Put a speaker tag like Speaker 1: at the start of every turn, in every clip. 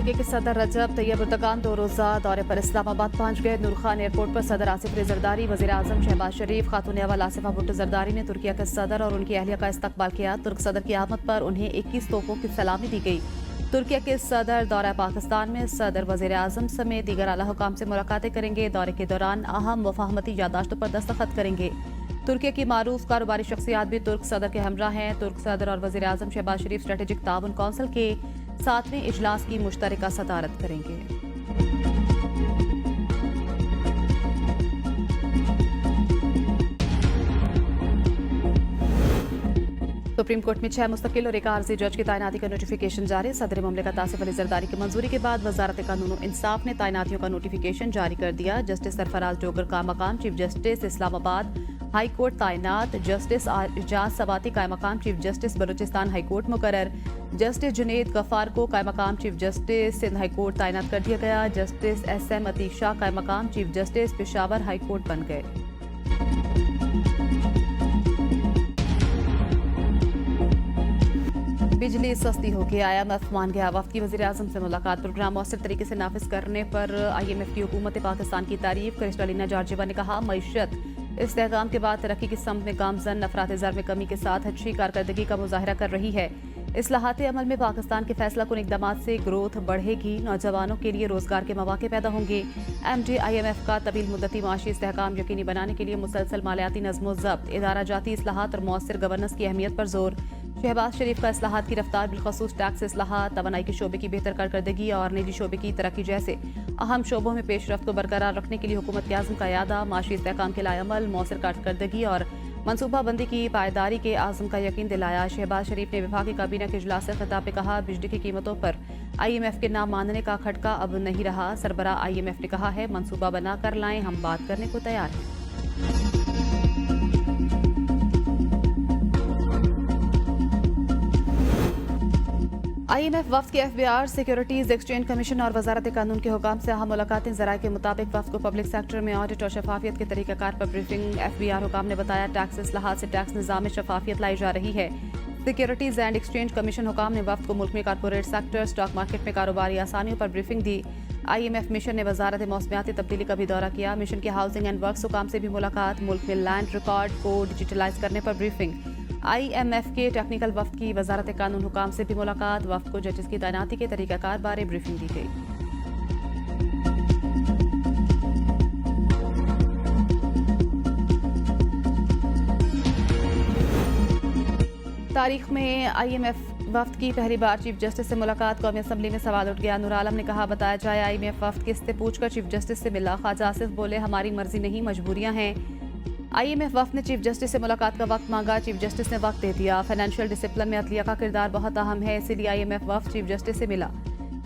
Speaker 1: तुर्की के सदर रजब Tayyip Erdogan 2 रोज़ा दौरे पर इस्लामाबाद पहुंच गए। नूर खान एयरपोर्ट पर सदर आसिफ अली जरदारी, वज़ीर आज़म शहबाज शरीफ, खातून अव्वल आसिफा भुट्टो जरदारी ने तुर्की के सदर और उनकी अहलिया का इस्तकबाल किया। तुर्क सदर की आमद पर उन्हें 21 तोपों की सलामी दी गई। तुर्की के सदर दौरा पाकिस्तान में सदर, वज़ीर आज़म समेत दीगर आला हुकाम से मुलाकातें करेंगे। दौरे के दौरान अहम मुफाहमती यादाश्तों पर दस्तखत करेंगे। तुर्की की मारूफ कारोबारी शख्सियात भी तुर्क सदर के हमरा हैं। तुर्क सदर और वज़ीर आज़म शहबाज शरीफ स्ट्रेटेजिक ताउन कौंसिल के 7वें इजलास की मुश्तरका सदारत करेंगे। सुप्रीम कोर्ट में 6 मुस्तकिल और एक आर्जी जज की तैनाती का नोटिफिकेशन जारी। सदर ममलिकत आसिफ अली जरदारी की मंजूरी के बाद वजारत कानून और इंसाफ ने तैनातियों का नोटिफिकेशन जारी कर दिया। जस्टिस सरफराज डोगर का मकाम chief justice Islamabad high court तैनात। जस्टिस एजाज सवाती का मकाम chief justice Balochistan high court मुकर्रर। जस्टिस जुनेद गफ्फार को का मकाम chief justice Sindh high court तैनात कर दिया गया। जस्टिस SM अतीक शाह का मकाम chief justice Peshawar high court बन गए। बिजली सस्ती होगी, IMF मान गया। वफ्द की वज़ीर आज़म से मुलाकात। प्रोग्राम मौसर तरीके से नाफिज करने पर IMF की हुकूमत पाकिस्तान की तारीफ। क्रिस्टलिना जॉर्जिवा ने कहा, मईशत इस्तेहकाम के बाद तरक्की की सम्त में गामजन, नफरात ज़र में कमी के साथ अच्छी कारकर्दगी का मुजाहरा कर रही है। इस्लाहात अमल में पाकिस्तान के फैसला कुन इक़दामात से ग्रोथ बढ़ेगी, नौजवानों के लिए रोजगार के मौके पैदा होंगे। MD IMF का तवील मुद्दती माशी इस्तेहकाम यकीनी बनाने के लिए मुसलसल मालियाती नज़्म ज़ब्त, इदारा जाती इस्लाहात और मौसर गवर्नेंस की अहमियत पर जोर। शहबाज शरीफ का इस्लाहात की रफ्तार, बिलखसूस टैक्स इस्लाहात, तवानाई के शोबे की बेहतर कारकर्दगी और निजी शोबे की तरक्की जैसे अहम शोबों में पेशरफ्त को बरकरार रखने के लिए हुकूमत के आज़म का यादा। माशी इस्तेहकाम के लाएअमल, मौसर कारकर्दगी और मनसूबाबंदी की पायदारी के आज़म का यकीन दिलाया। शहबाज शरीफ ने विभागीय काबीना के इजलास से खिताब में कहा, बिजली की कीमतों पर IMF के नाम मानने का खटका अब नहीं रहा। सरबरा IMF ने कहा है, मनसूबा बना कर लाएं, हम बात करने को तैयार हैं। IMF वफ्द के FBR, सिक्योरिटीज एक्सचेंज कमीशन और वजारत कानून के हुकाम से अहम मुलाकातें। ज़राए के मुताबिक वफ्द को पब्लिक सेक्टर में ऑडिट और शफाफियत के तरीक़ाकार पर ब्रीफिंग। FBR हुकाम ने बताया, टैक्स इस्लाहात से टैक्स निज़ाम में शफाफियत लाई जा रही है। सिक्योरिटीज एंड एक्सचेंज कमीशन हुकाम ने वफ्द को मुल्क में कारपोरेट सेक्टर, स्टॉक मार्केट में कारोबारी आसानियों पर ब्रीफिंग दी। IMF मिशन ने वजारत मौसमियाती तब्दीली का भी दौरा किया। मिशन के हाउसिंग एंड वर्क्स हुकाम से भी मुलाकात। मुल्क में लैंड रिकॉर्ड को डिजिटलाइज करने पर ब्रीफिंग। IMF के टेक्निकल वफ्द की वजारत कानून हुकाम से भी मुलाकात। वफ्द को जजेस की तैनाती के तरीक़ाकार बारे ब्रीफिंग दी गई। तारीख में IMF वफ्द की पहली बार चीफ जस्टिस से मुलाकात। कौमी असम्बली में सवाल उठ गया। नूर आलम ने कहा, बताया जाए IMF वफ्द किससे पूछकर चीफ जस्टिस से मिला। ख्वाजा आसिफ बोले, हमारी मर्जी नहीं, मजबूरियां हैं। IMF वफ्द ने चीफ जस्टिस से मुलाकात का वक्त मांगा, चीफ जस्टिस ने वक्त दे दिया। फाइनेंशियल डिसिप्लिन में अदलिया का किरदार बहुत अहम है, इसीलिए IMF वफ्द चीफ जस्टिस से मिला।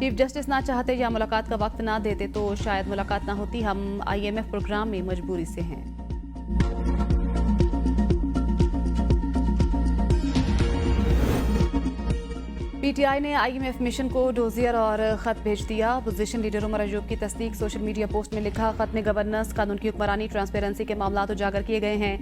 Speaker 1: चीफ जस्टिस ना चाहते या मुलाकात का वक्त ना देते तो शायद मुलाकात ना होती। हम IMF प्रोग्राम में मजबूरी से हैं। PTI ने IMF मिशन को डोजियर और खत भेज दिया। अपोजिशन लीडर उमर अयूब की तस्दीक। सोशल मीडिया पोस्ट में लिखा, खत में गवर्नेंस, कानून की हुक्मरानी, ट्रांसपेरेंसी के मामला उजागर किए गए हैं।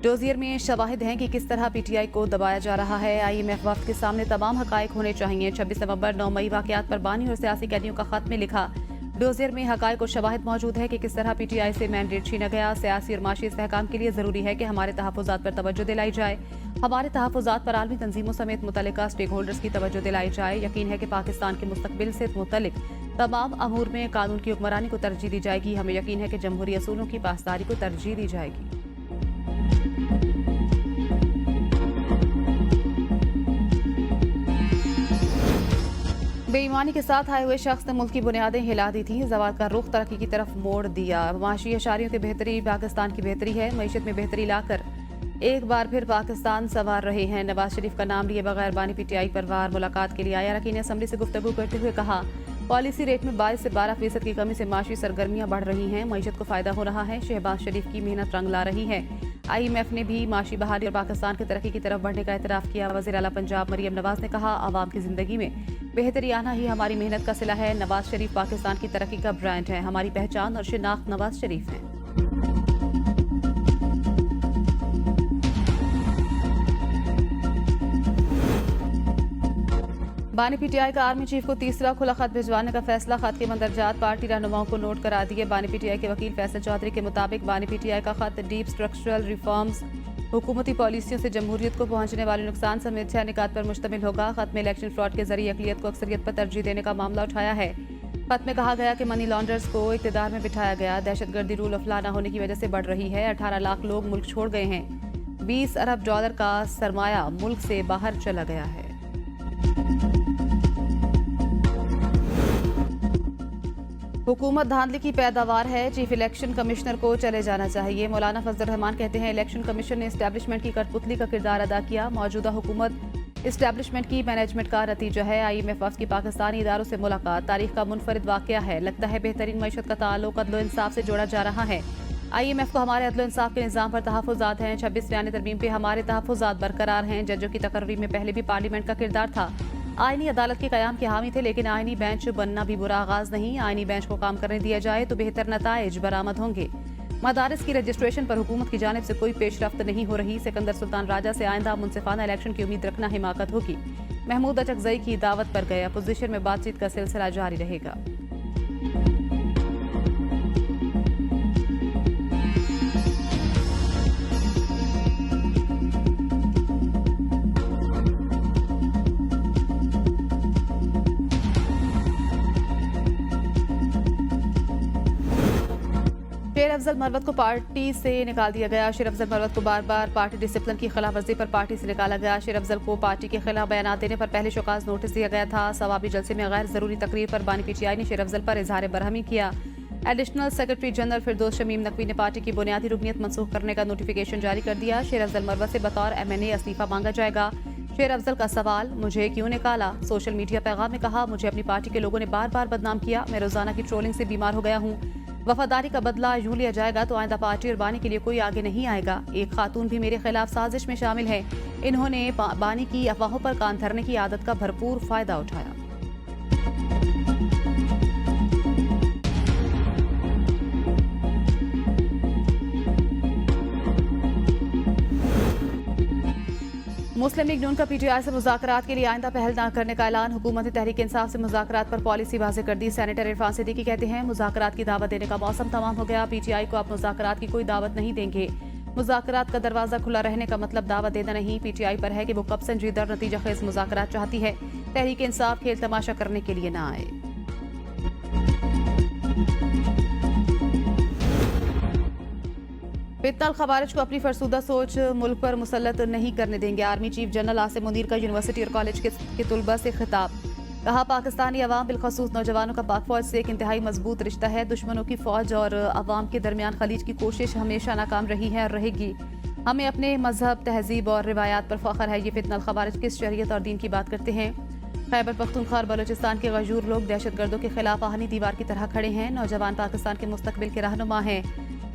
Speaker 1: डोजियर में शवाहिद हैं कि किस तरह PTI को दबाया जा रहा है। IMF वफ्द के सामने तमाम हकायक होने चाहिए। 26 नवंबर 9 मई वाकयात पर बानी और सियासी कैदियों का खत में लिखा, डोजियर में हकायक और शवाहिद मौजूद है कि किस तरह PTI से मैंडेट छीना गया। सियासी और माशी इस्तेहकाम के लिए जरूरी है कि हमारे तहफ़्फ़ुज़ात पर तवज्जो दिलाई जाए। हमारे तहफ़्फ़ुज़ात पर आलमी तंजीमों समेत मुतल्लिका स्टेक होल्डर्स की तवज्जो दिलाई जाए। यकीन है कि पाकिस्तान के मुस्तकबिल से मुतल्लिक तमाम अमूर में कानून की हुक्मरानी को तरजीह दी जाएगी। हमें यकीन है कि जमहूरी असूलों की पासदारी को तरजीह दी जाएगी। बेईमानी के साथ आए हुए शख्स ने मुल्क की बुनियादें हिला दी थी। ज़वात का रुख तरक्की की तरफ मोड़ दिया। माशी अशारियों की बेहतरी पाकिस्तान की बेहतरी है। मईशत में बेहतरी लाकर एक बार फिर पाकिस्तान संवार रहे हैं। नवाज शरीफ का नाम लिए बगैर बानी PTI परवार मुलाकात के लिए आया। अरकान असम्बली से गुफ्तगू करते हुए कहा, पॉलिसी रेट में 22 से 12% की कमी से माशी सरगर्मियां बढ़ रही हैं। मईशत को फायदा हो रहा है। शहबाज शरीफ की मेहनत रंग ला रही है। IMF ने भी माशी बहाली और पाकिस्तान की तरक्की की तरफ बढ़ने का एतराफ़ किया। वज़ीर आला पंजाब मरियम नवाज ने कहा, आवाम की जिंदगी में बेहतरी आना ही हमारी मेहनत का सिला है। नवाज शरीफ पाकिस्तान की तरक्की का ब्रांड है। हमारी पहचान और शिनाख्त नवाज शरीफ है। बानी पीटीआई का आर्मी चीफ को तीसरा खुला खत भिजवाने का फैसला। खत के मंदरजात पार्टी रहनुमाओं को नोट करा दिए। बानी पीटीआई के वकील फैसल चौधरी के मुताबिक बानी पीटीआई का खत डीप स्ट्रक्चरल रिफॉर्म्स, हुकूमती पॉलिसियों से जमहूरियत को पहुंचने वाले नुकसान समेत 6 निकात पर मुश्तमिल होगा। खत में इलेक्शन फ्रॉड के जरिए अकलियत को अक्सरियत पर तरजीह देने का मामला उठाया है। खत में कहा गया कि मनी लॉन्डर्स को इक़्तिदार में बिठाया गया, दहशतगर्दी रूल ऑफ लॉ न होने की वजह से बढ़ रही है। 18 लाख लोग मुल्क छोड़ गए हैं। 20 अरब डॉलर का सरमाया मुल्क से बाहर चला गया है। हुकूमत धांधली की पैदावार है, चीफ इलेक्शन कमिश्नर को चले जाना चाहिए। मौलाना फजल रहमान कहते हैं इलेक्शन कमीशन ने इस्टेब्लिशमेंट की कठपुतली का किरदार अदा किया। मौजूदा हुकूमत इस्टेब्लिशमेंट की मैनेजमेंट का नतीजा है। IMF वफ्द की पाकिस्तानी इदारों से मुलाकात तारीख का मुनफरिद वाक़या है। लगता है बेहतरीन मईशत का ताल्लुक अदल इंसाफ से जोड़ा जा रहा है। IMF को हमारे अदल इंसाफ के निज़ाम पर तहफ़्फ़ुज़ात हैं। 26 बयान तरमीम पे हमारे तहफ़्फ़ुज़ात बरकरार हैं। जजों की तकर्री में पहले भी पार्लियामेंट का किरदार था। आईनी अदालत के क़याम के हामी थे, लेकिन आईनी बेंच बनना भी बुरा आगाज नहीं। आईनी बेंच को काम करने दिया जाए तो बेहतर नताइज बरामद होंगे। मदारिस की रजिस्ट्रेशन पर हुकूमत की जानिब से कोई पेशरफ्त नहीं हो रही। सिकंदर सुल्तान राजा से आइंदा मुनसिफाना इलेक्शन की उम्मीद रखना हिमाकत होगी। महमूद अचकजई की दावत पर गए। अपोजिशन में बातचीत का सिलसिला जारी रहेगा। शेर अफजल मरवत को पार्टी से निकाल दिया गया। शेर अफजल मरवत को बार बार पार्टी डिसिप्लिन की खिलाफ वर्जी पर पार्टी से निकाला गया। शेर अफजल को पार्टी के खिलाफ बयान देने पर पहले शोकाज नोटिस दिया गया था। सवाबी जलसे में गैर जरूरी तकरीर पर बानी पीटीआई ने शेर अफजल पर इजहार बरहमी किया। एडिशनल सेक्रेटरी जनरल फिरदौस शमीम नकवी ने पार्टी की बुनियादी रुकनीत मनसूख करने का नोटिफिकेशन जारी कर दिया। शेर अफजल मरवत से बतौर MNA इस्तीफा मांगा जाएगा। शेर अफजल का सवाल, मुझे क्यों निकाला? सोशल मीडिया पैगाम में कहा, मुझे अपनी पार्टी के लोगों ने बार बार बदनाम किया। मैं रोजाना की ट्रोलिंग से बीमार हो गया हूँ। वफादारी का बदला यूं लिया जाएगा तो आइंदा पार्टी और बानी के लिए कोई आगे नहीं आएगा। एक खातून भी मेरे खिलाफ साजिश में शामिल है। इन्होंने बानी की अफवाहों पर कान धरने की आदत का भरपूर फायदा उठाया। मुस्लिम लीग नून का पीटीआई से मुज़ाकरात के लिए आइंदा पहल न करने का ऐलान। हुकूमत ने तहरीक इंसाफ से मुज़ाकरात पर पॉलिसी वाज़ेह कर दी। सेनेटर इरफान सिद्दीकी कहते हैं मुज़ाकरात की दावत देने का मौसम तमाम हो गया। पीटीआई को अब मुज़ाकरात की कोई दावत नहीं देंगे। मुज़ाकरात का दरवाज़ा खुला रहने का मतलब दावत देना नहीं। पीटीआई पर है कि वो कब संजीदा और नतीजा खेज मुज़ाकरात चाहती है। तहरीक इंसाफ खेल तमाशा करने के लिए न आए। फितनल खवारिज को अपनी फरसूदा सोच मुल्क पर मुसल्लत नहीं करने देंगे। Army chief general Asim Munir का यूनिवर्सिटी और कॉलेज के तुलबा से खिताब। कहा, पाकिस्तानी अवाम बिलखसूस नौजवानों का पाक फौज से एक इंतहाई मजबूत रिश्ता है। दुश्मनों की फौज और अवाम के दरमियान खलीज की कोशिश हमेशा नाकाम रही है और रहेगी। हमें अपने मजहब, तहजीब और रिवायात पर फख्र है। ये फितनल खवारिज किस शरीयत और दीन की बात करते हैं? खैबर पख्तूनख्वा और बलूचिस्तान के गजूर लोग दहशतगर्दों के खिलाफ आहनी दीवार की तरह खड़े हैं। नौजवान पाकिस्तान के मुस्तकबिल के रहनुमा हैं।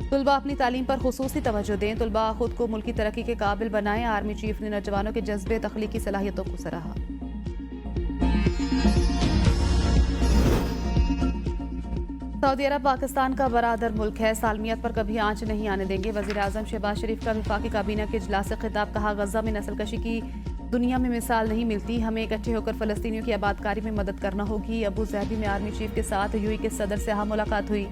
Speaker 1: तुलबा अपनी तालीम पर खुसूसी तवज्जो दें। तुलबा खुद को मुल्की तरक्की के काबिल बनाएं। आर्मी चीफ ने नौजवानों के जज्बे, तख्लीकी सलाहियतों को सराहा। सऊदी अरब पाकिस्तान का बरादर मुल्क है, सालमियत पर कभी आंच नहीं आने देंगे। वज़ीर आज़म शहबाज शरीफ का वफाकी काबीना के इजलास से खिताब। कहा, गजा में नस्लकशी की दुनिया में मिसाल नहीं मिलती। हमें इकट्ठे होकर फ़लस्तीनियों की आबादकारी में मदद करना होगी। अबू ज़हबी में आर्मी चीफ के साथ UAE के सदर से अहम मुलाकात हुई।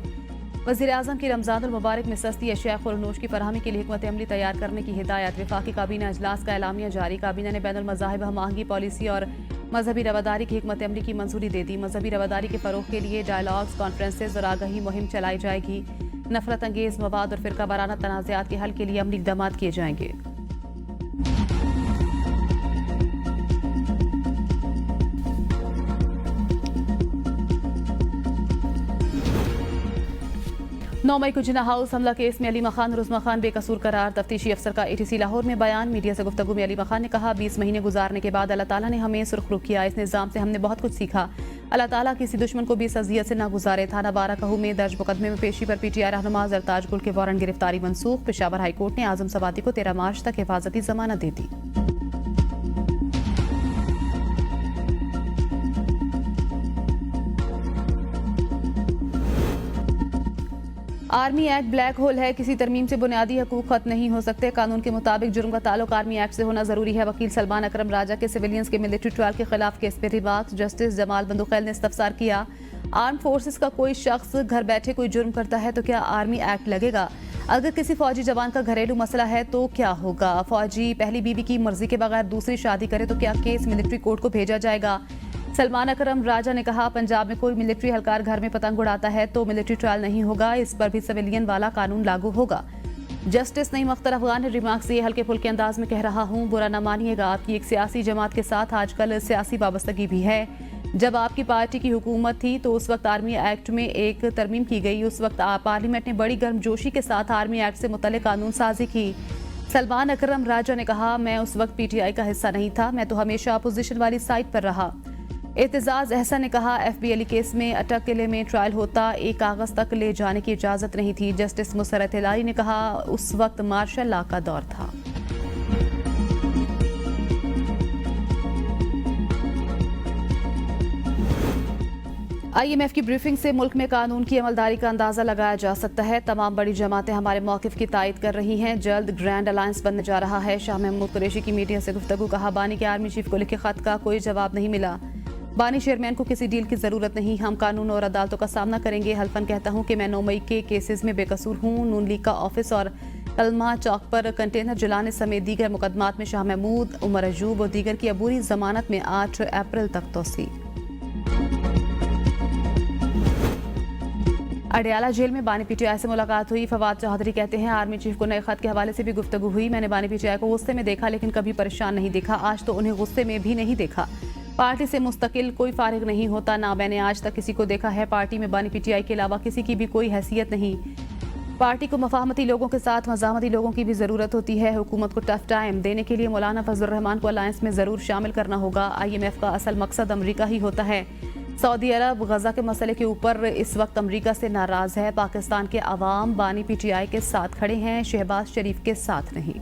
Speaker 1: वज़ीर आज़म की रमज़ानुल मुबारक में सस्ती अशिया खुरनोश की फरहमी के लिए हिकमत अमली तैयार करने की हिदायत। वफाकी काबीना इजलास का एलामिया जारी। काबीना ने बैनुल मज़ाहिब हमआहंगी पॉलिसी और मजहबी रवादारी की हिकमत अमली की मंजूरी दे दी। मजहबी रवादारी के फ़रोग़ के लिए डायलॉग्स, कॉन्फ्रेंसेज और आगाही मुहिम चलाई जाएगी। नफरत अंगेज़ मवाद और फ़िरका वाराना तनाज़ात के हल के लिए अमली इक़दामात किए जाएंगे। नौ मई को जिन्ना हाउस हमला केस में अलीमा खान और उस्मा खान बेकसूर करार। तफ्तीशी अफसर का ATC लाहौर में बयान। मीडिया से गुफ्तगू में अलीमा खान ने कहा, 20 महीने गुजारने के बाद अल्लाह ताला ने हमें सुरखरुख किया। इस निज़ाम से हमने बहुत कुछ सीखा। अल्लाह ताला किसी दुश्मन को भी इस अज़ियत से ना गुजारे। थाना बारा कहू में दर्ज मुकदमे में पेशी पर PTI रहनुमा जरताज गुल के वारंट गिरफ्तारी मनसूख। पेशावर हाई कोर्ट ने आजम सवाती को 13 मार्च तक हिफाजती जमानत दे दी। आर्मी एक्ट ब्लैक होल है, किसी तरमीम से बुनियादी हकूक खत्म नहीं हो सकते। कानून के मुताबिक जुर्म का ताल्लुक आर्मी एक्ट से होना जरूरी है। वकील सलमान अकरम राजा के सिविलियंस के मिलिट्री ट्रायल के खिलाफ केस पे रिमार्क्स। जस्टिस जमाल बंदुखैल ने इस्तफसार किया, आर्म फोर्सेस का कोई शख्स घर बैठे कोई जुर्म करता है तो क्या आर्मी एक्ट लगेगा? अगर किसी फौजी जवान का घरेलू मसला है तो क्या होगा? फौजी पहली बीवी की मर्जी के बगैर दूसरी शादी करे तो क्या केस मिलिट्री कोर्ट को भेजा जाएगा? सलमान अकरम राजा ने कहा, पंजाब में कोई मिलिट्री एहलकार घर में पतंग उड़ाता है तो मिलिट्री ट्रायल नहीं होगा, इस पर भी सिविलियन वाला कानून लागू होगा। जस्टिस नईम अख्तर अफगान ने रिमार्क्स दिए, हल्के फुल्के अंदाज में कह रहा हूं, बुरा न मानिएगा, आपकी एक सियासी जमात के साथ आजकल सियासी वाबस्तगी भी है। जब आपकी पार्टी की हुकूमत थी तो उस वक्त आर्मी एक्ट में एक तरमीम की गई। उस वक्त पार्लियामेंट ने बड़ी गर्मजोशी के साथ आर्मी एक्ट से मुतल्लिक कानून साजी की। सलमान अकरम राजा ने कहा, मैं उस वक्त पीटीआई का हिस्सा नहीं था, मैं तो हमेशा अपोजिशन वाली साइड पर रहा। एतजाज अहसन ने कहा, FBLE केस में अटक किले में ट्रायल होता, एक कागज तक ले जाने की इजाजत नहीं थी। जस्टिस मुसरत हिलारी ने कहा, उस वक्त मार्शल लॉ का दौर था। IMF की ब्रीफिंग से मुल्क में कानून की अमलदारी का अंदाजा लगाया जा सकता है। तमाम बड़ी जमातें हमारे मौक़िफ़ की तायद कर रही हैं। जल्द ग्रैंड अलायंस बनने जा रहा है। शाह महमूद कुरैशी की मीडिया से गुफ्तगू। कहा, बानी के आर्मी चीफ को लिखे खत का कोई जवाब नहीं मिला। बानी चेयरमैन को किसी डील की जरूरत नहीं, हम कानून और अदालतों का सामना करेंगे। हल्फन कहता हूं कि मैं 9 मई के केसेस में बेकसूर हूं। नून लीग का ऑफिस और कलमा चौक पर कंटेनर जलाने समेत दीगर मुकदमात में शाह महमूद, उमर अजूब और दीगर की अबूरी जमानत में 8 अप्रैल तक तोसी। अडयाला जेल में बानी PTI से मुलाकात हुई। फवाद चौधरी कहते हैं, आर्मी चीफ को नए खत के हवाले से भी गुफ्तगू हुई। मैंने बानी PTI को गुस्से में देखा लेकिन कभी परेशान नहीं देखा। आज तो उन्हें गुस्से में भी नहीं देखा। पार्टी से मुस्तकिल कोई फारिग नहीं होता, ना मैंने आज तक किसी को देखा है। पार्टी में बानी PTI के अलावा किसी की भी कोई हैसियत नहीं। पार्टी को मफाहमती लोगों के साथ मजामती लोगों की भी ज़रूरत होती है। हुकूमत को टफ टाइम देने के लिए मौलाना फजल रहमान को अलायंस में ज़रूर शामिल करना होगा। IMF का असल मकसद अमरीका ही होता है। सऊदी अरब गजा के मसले के ऊपर इस वक्त अमरीका से नाराज है। पाकिस्तान के अवाम बानी PTI के साथ खड़े हैं, शहबाज शरीफ के साथ नहीं।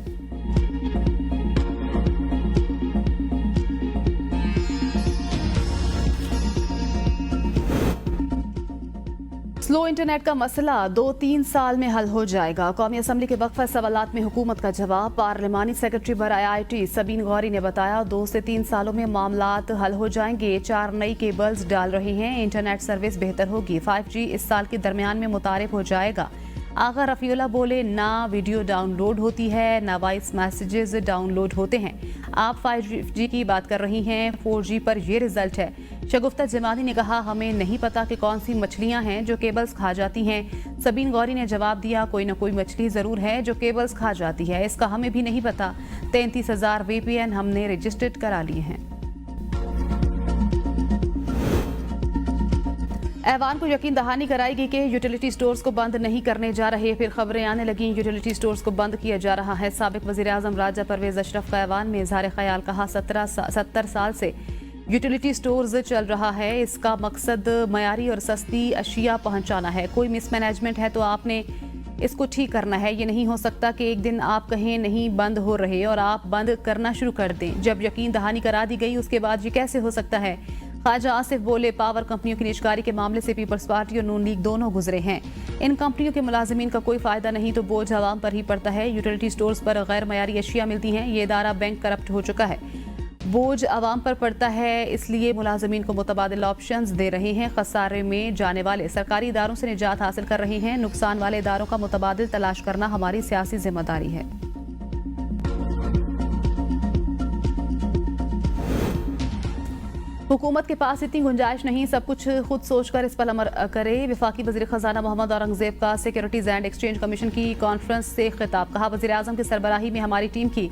Speaker 1: स्लो इंटरनेट का मसला 2-3 साल में हल हो जाएगा। कौमी असम्बली के वक्फा सवालात में हुकूमत का जवाब। पार्लिमानी सेक्रेटरी बराए IIT सबीन गौरी ने बताया, 2 से 3 सालों में मामलात हल हो जाएंगे। 4 नई केबल्स डाल रहे हैं, इंटरनेट सर्विस बेहतर होगी। 5G इस साल के दरमियान में मुतारिफ हो जाएगा। आगा रफीउल्लाह बोले, ना वीडियो डाउनलोड होती है ना वॉइस मैसेजेस डाउनलोड होते हैं। आप 5G की बात कर रही हैं, 4G पर ये रिजल्ट है। शगुफ्ता जमानी ने कहा, हमें नहीं पता कि कौन सी मछलियां हैं जो केबल्स खा जाती हैं। सबीन गौरी ने जवाब दिया, कोई ना कोई मछली जरूर है जो केबल्स खा जाती है, इसका हमें भी नहीं पता। 33,000 VPN हमने रजिस्टर्ड करा लिए हैं। ऐवान को यकीन दहानी कराएगी कि यूटिलिटी स्टोर्स को बंद नहीं करने जा रहे। फिर खबरें आने लगी यूटिलिटी स्टोर्स को बंद किया जा रहा है। साबिक वज़ीर आज़म राजा परवेज अशरफ का ऐवान में इजहार ख्याल। कहा, 70 साल से यूटिलिटी स्टोर्स चल रहा है, इसका मकसद मयारी और सस्ती अशिया पहुंचाना है। कोई मिसमैनेजमेंट है तो आपने इसको ठीक करना है। ये नहीं हो सकता कि एक दिन आप कहें नहीं बंद हो रहे और आप बंद करना शुरू कर दें। जब यकीन दहानी करा दी गई उसके बाद ये कैसे हो सकता है? ख्वाजा आसिफ बोले, पावर कंपनियों की निजकारी के मामले से पीपल्स पार्टी और नून लीग दोनों गुजरे हैं। इन कंपनियों के मुलाजिमीन का कोई फायदा नहीं तो बोझ आवाम पर ही पड़ता है। यूटिलिटी स्टोर्स पर गैर मयारी अशिया मिलती हैं। ये इदारा बैंक करप्ट हो चुका है, बोझ आवाम पर पड़ता है, इसलिए मुलाजिमीन को मुतबादिल ऑप्शंस दे रहे हैं। खसारे में जाने वाले सरकारी इदारों से निजात हासिल कर रहे हैं। नुकसान वाले इदारों का मुतबादिल तलाश करना हमारी सियासी जिम्मेदारी है। हुकूमत के पास इतनी गुंजाइश नहीं, सब कुछ खुद सोचकर इस पर अमल करे। वफाकी वज़ीर ख़जाना मोहम्मद औरंगज़ेब का सिक्योरिटीज़ एंड एक्सचेंज कमीशन की कॉन्फ्रेंस से खिताब। कहा, वज़ीर आज़म की सरबराही में हमारी टीम की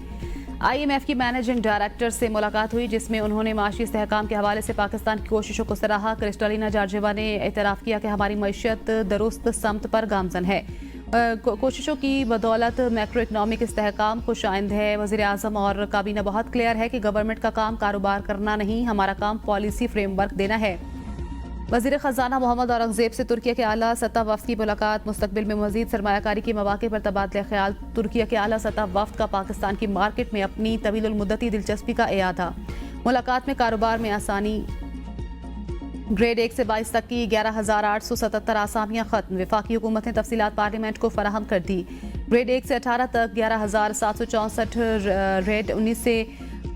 Speaker 1: IMF की मैनेजिंग डायरेक्टर से मुलाकात हुई, जिसमें उन्होंने माशी इस्तेहकाम के हवाले से पाकिस्तान की कोशिशों को सराहा। क्रिस्टलिना जॉर्जिवा ने एतराफ़ किया कि हमारी मईशत दुरुस्त समत पर गामजन है। कोशिशों की बदौलत मैक्रो इकनॉमिक इस्तेहकाम खुश आइंद है। वज़ीर आज़म और काबीना बहुत क्लियर है कि गवर्नमेंट का काम कारोबार करना नहीं, हमारा काम पॉलिसी फ्रेमवर्क देना है। वज़ीर ख़जाना मोहम्मद औरंगज़ेब से तुर्किया के आला सतह वफ़द की मुलाकात। मुस्तकबिल में मज़ीद सरमायाकारी के मौक़े पर तबादला ख्याल। तुर्किया के आला सतह वफ़द का पाकिस्तान की मार्केट में अपनी तवील मुद्दती दिलचस्पी का इयादा। मुलाकात में कारोबार में आसानी ग्रेड 1 से 22 तक की 11,877 आसामियां खत्म। वफाकी हुकूमत ने तफसीलात पार्लियामेंट को फराहम कर दी। ग्रेड 1 से 18 तक 11,764, ग्रेड 19 से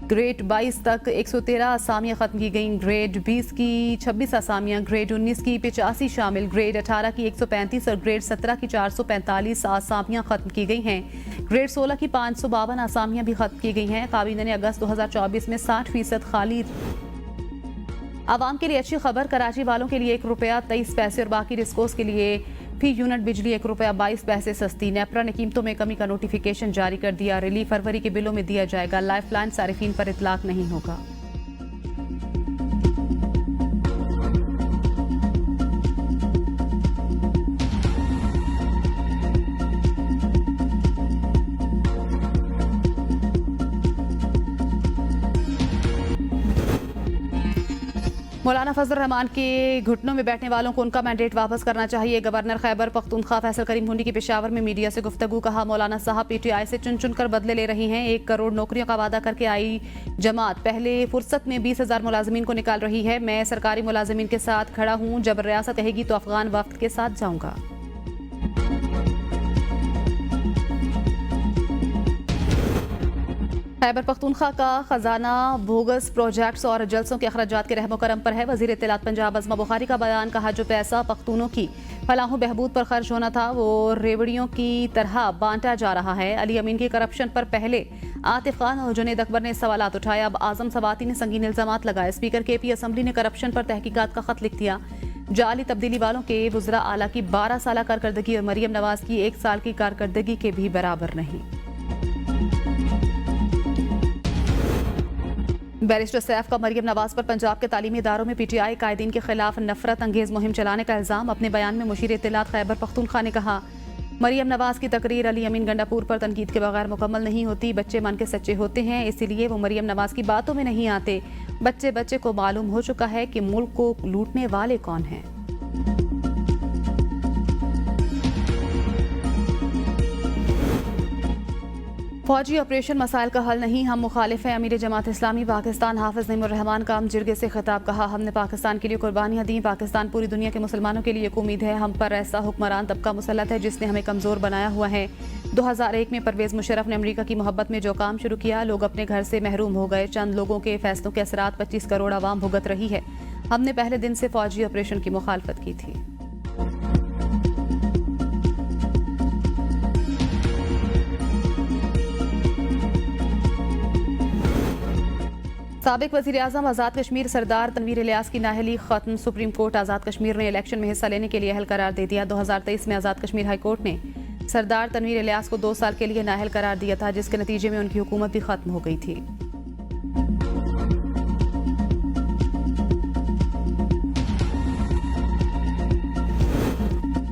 Speaker 1: ग्रेड 22 तक 113 आसामियां खत्म की गईं। ग्रेड 20 की 26 आसामियां, ग्रेड 19 की 85 शामिल, ग्रेड 18 की 135 और ग्रेड 17 की 445 आसामियां खत्म की गई हैं। ग्रेड 16 की 552 आसामियां भी खत्म की गई हैं। काबीना ने अगस्त 2024 में 60% खाली। आवाम के लिए अच्छी खबर, कराची वालों के लिए ₹1.23 और बाकी डिस्कोस के लिए फी यूनिट बिजली ₹1.22 सस्ती। नेपरा ने कीमतों में कमी का नोटिफिकेशन जारी कर दिया। रिलीफ फरवरी के बिलों में दिया जाएगा। लाइफलाइन सारिफीन पर इतलाक नहीं होगा। मौलाना फजल रहमान के घुटनों में बैठने वालों को उनका मैंडेट वापस करना चाहिए। गवर्नर खैबर पख्तूनख्वा फैसल करीम हुंडी की पेशावर में मीडिया से गुफ्तगू। कहा, मौलाना साहब PTI से चुन चुन कर बदले ले रही हैं। 1 करोड़ नौकरियों का वादा करके आई जमात पहले फुर्सत में 20,000 मुलाजमीन को निकाल रही है। मैं सरकारी मुलाजमीन के साथ खड़ा हूँ। जब रियासत कहेगी तो अफगान वफ्द के साथ जाऊँगा। खैबर पख्तूनख्वा का खजाना बोगस प्रोजेक्ट्स और जलसों के अखराजात के रहमो करम पर है। वजीर इत्तलात पंजाब अज़मा बुखारी का बयान। कहा, जो पैसा पख्तूनों की फलाह बहबूद पर खर्च होना था वो रेवड़ियों की तरह बांटा जा रहा है। अली अमीन की करप्शन पर पहले आतिफ खान और जुनेद अकबर ने सवालात उठाए। अब आजम सवाती ने संगीन इल्जामात लगाए। स्पीकर KP असम्बली ने करप्शन पर तहकीकात का खत लिख दिया। जाली तब्दीली वालों के वज़रा आला की 12 साल कारकर्दगी और मरियम नवाज की 1 साल की कारकर्दगी के भी बराबर नहीं। बैरिस्टर सैफ का मरियम नवाज पर पंजाब के तालीमी इदारों में PTI कायदीन के खिलाफ नफरत अंगेज मुहिम चलाने का इल्जाम। अपने बयान में मुशीर इत्तलात खैबर पख्तूनख्वा ने कहा, मरियम नवाज की तकरीर अली अमीन गंडापुर पर तनकीद के बगैर मुकम्मल नहीं होती। बच्चे मन के सच्चे होते हैं, इसीलिए वो मरियम नवाज की बातों में नहीं आते। बच्चे बच्चे को मालूम हो चुका है कि मुल्क को लूटने वाले कौन हैं। फौजी ऑपरेशन मसाइल का हल नहीं, हम मुखालिफ हैं। अमीर जमात इस्लामी पाकिस्तान हाफिज नईमुर रहमान का जिरगे से खिताब। कहा, हमने पाकिस्तान के लिए कुर्बानियां दी। पाकिस्तान पूरी दुनिया के मुसलमानों के लिए एक उम्मीद है। हम पर ऐसा हुक्मरान तबका मुसल्लत है जिसने हमें कमज़ोर बनाया हुआ है। 2001 में परवेज़ मुशर्रफ ने अमरीका की मोहब्बत में जो काम शुरू किया, लोग अपने घर से महरूम हो गए। चंद लोगों के फैसलों के असरात 25 करोड़ आवाम भुगत रही है। हमने पहले दिन से फौजी ऑपरेशन की मुखालफत की थी। साबिक वज़ीर आज़म आज़ाद कश्मीर सरदार तनवीर इलियास की नाअहली खत्म। सुप्रीम कोर्ट आज़ाद कश्मीर ने इलेक्शन में हिस्सा लेने के लिए अहल करार दे दिया। 2023 में आज़ाद कश्मीर हाई कोर्ट ने सरदार तनवीर इलियास को 2 साल के लिए नाअहल करार दिया था, जिसके नतीजे में उनकी हुकूमत भी खत्म हो गई थी।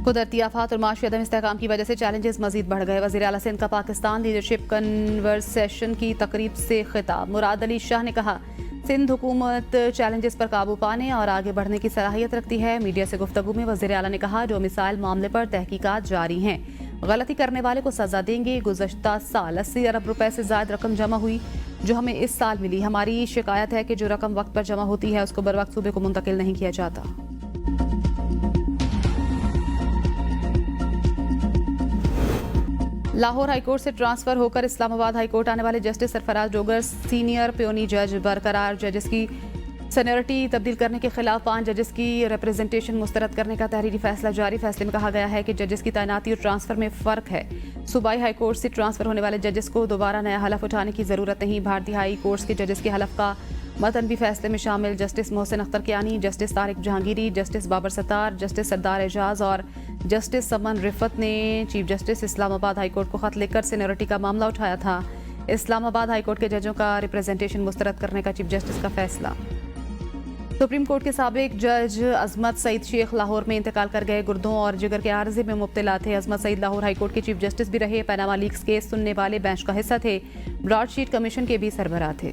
Speaker 1: कुदरती आफात और माशी अदम इस्तेहकाम की वजह से चैलेंजेस मजीद बढ़ गए। वज़ीर आला सिंध का पाकिस्तान लीडरशिप कन्वर्सेशन की तकरीब से खिताब। मुराद अली शाह ने कहा, सिंध हुकूमत चैलेंजेस पर काबू पाने और आगे बढ़ने की सलाहियत रखती है। मीडिया से गुफ्तगू में वज़ीर आला ने कहा, जो मिसाइल मामले पर तहकीकात जारी हैं, गलती करने वाले को सजा देंगे। गुज़श्ता साल 80 अरब रुपए से ज़ायद रकम जमा हुई जो हमें इस साल मिली। हमारी शिकायत है कि जो रकम वक्त पर जमा होती है उसको बर वक्त सूबे को मुंतकिल नहीं किया जाता। लाहौर हाईकोर्ट से ट्रांसफर होकर इस्लामाबाद हाईकोर्ट आने वाले justice Sarfaraz Dogar senior peony जज बरकरार। जजेस की सीनियरिटी तब्दील करने के खिलाफ 5 जजेस की रिप्रेजेंटेशन मुस्तरद करने का तहरीरी फैसला जारी। फैसले में कहा गया है कि जजेस की तैनाती और ट्रांसफर में फ़र्क है। सूबाई हाई कोर्ट से ट्रांसफर होने वाले जजेस को दोबारा नया हलफ उठाने की ज़रूरत नहीं। भारतीय हाई कोर्ट के जजेस के हलफ का मतन भी फैसले में शामिल। Justice Mohsin Akhtar Kayani, justice Tariq Jahangiri, justice Babar Sattar, justice Sardar Ejaz और जस्टिस समन रिफत ने चीफ जस्टिस इस्लामाबाद हाईकोर्ट को खत लिखकर सीनियरिटी का मामला उठाया था। इस्लामाबाद हाईकोर्ट के जजों का रिप्रेजेंटेशन मुस्तरद करने का चीफ जस्टिस का फैसला। सुप्रीम कोर्ट के साबिक जज अजमत सईद शेख लाहौर में इंतकाल कर गए। गुर्दों और जिगर के आर्जे में मुब्तला थे। अजमत सईद लाहौर हाईकोर्ट के चीफ जस्टिस भी रहे। पैनामा लीक्स केस सुनने वाले बेंच का हिस्सा थे। ब्रॉडशीट कमीशन के भी सरबराह थे।